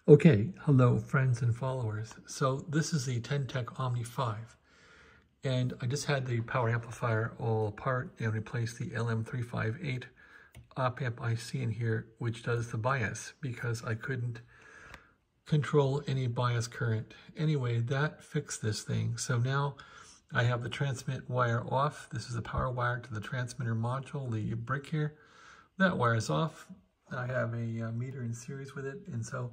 Okay, hello friends and followers. So this is the Tec Omni V, and I just had the power amplifier all apart and replaced the LM358 op-amp IC in here, which does the bias because I couldn't control any bias current. Anyway, that fixed this thing. So now I have the transmit wire off. This is the power wire to the transmitter module, the brick here. That wire is off. I have a meter in series with it, and so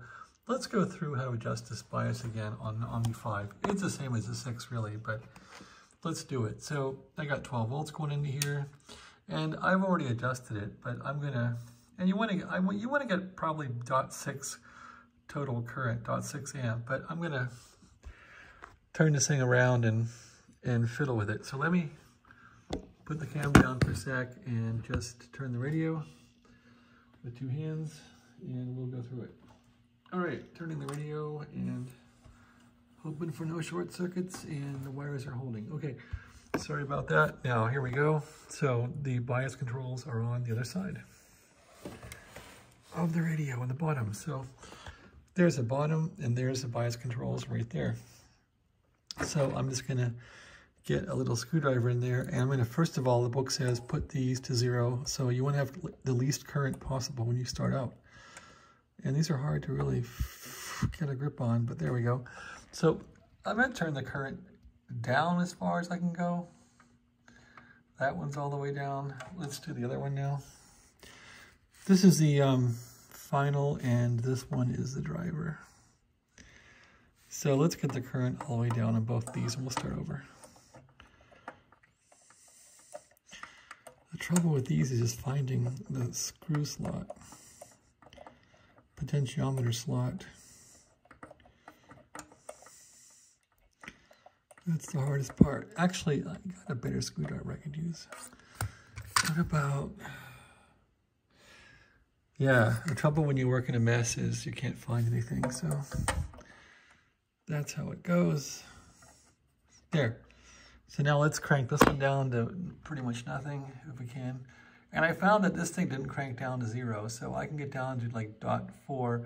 let's go through how to adjust this bias again on the Omni V. It's the same as the 6 really, but let's do it. So I got 12 volts going into here, and I've already adjusted it, but I'm gonna, and you want to get probably 0.6 total current, 0.6 amp, but I'm gonna turn this thing around and fiddle with it. So let me put the camera down for a sec and just turn the radio with 2 hands, and we'll go through it. All right, turning the radio and hoping for no short circuits, and the wires are holding. Okay, sorry about that. Now, here we go. So the bias controls are on the other side of the radio on the bottom. So there's the bottom, and there's the bias controls right there. So I'm just gonna get a little screwdriver in there, and I'm gonna, first of all, the book says put these to 0. So you wanna have the least current possible when you start out. And these are hard to really get a grip on, but there we go. So I'm gonna turn the current down as far as I can go. That one's all the way down. Let's do the other one now. This is the final, and this one is the driver. So let's get the current all the way down on both these, and we'll start over. The trouble with these is just finding the screw slot. Potentiometer slot. That's the hardest part. Actually, I got a better screwdriver I could use. What about... Yeah, the trouble when you work in a mess is you can't find anything, so that's how it goes. There. So now let's crank this one down to pretty much nothing if we can. And I found that this thing didn't crank down to 0, so I can get down to like 0.4,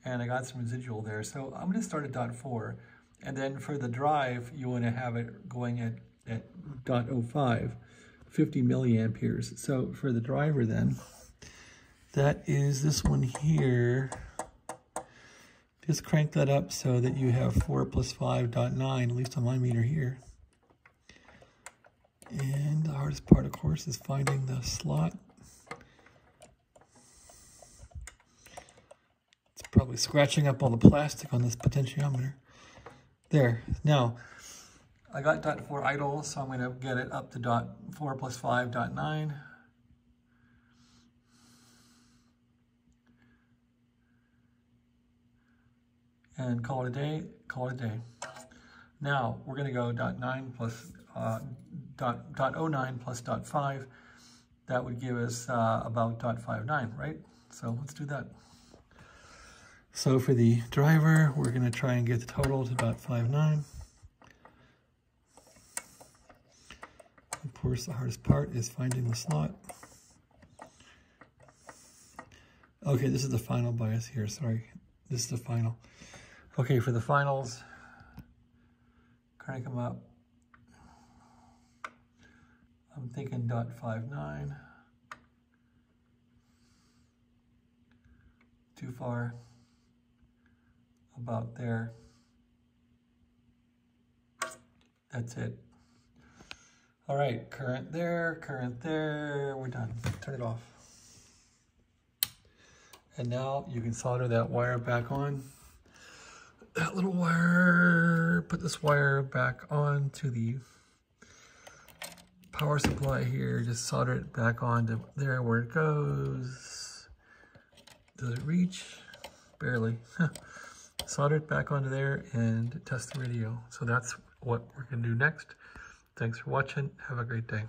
and I got some residual there. So I'm gonna start at 0.4, and then for the drive, you wanna have it going at 0.05, 50 milliamperes. So for the driver then, that is this one here. Just crank that up so that you have 4 plus 5.9, at least on my meter here. And the hardest part, of course, is finding the slot. It's probably scratching up all the plastic on this potentiometer. There. Now, I got 0.4 idle, so I'm going to get it up to 0.4 plus 5.9. And call it a day, call it a day. Now, we're going to go 0.9 plus 0.09 plus 0.5. That would give us about 0.59, right? So let's do that. So for the driver, we're going to try and get the total to 0.59. Of course, the hardest part is finding the slot. Okay, this is the final bias here, sorry. This is the final. Okay, for the finals, crank them up. I'm thinking 0.59. Too far. About there. That's it. All right, current there, we're done. Turn it off. And now you can solder that wire back on. That little wire, put this wire back on to the power supply here. Just solder it back on to there where it goes. Does it reach? Barely. Solder it back onto there and test the radio. So that's what we're gonna do next. Thanks for watching. Have a great day.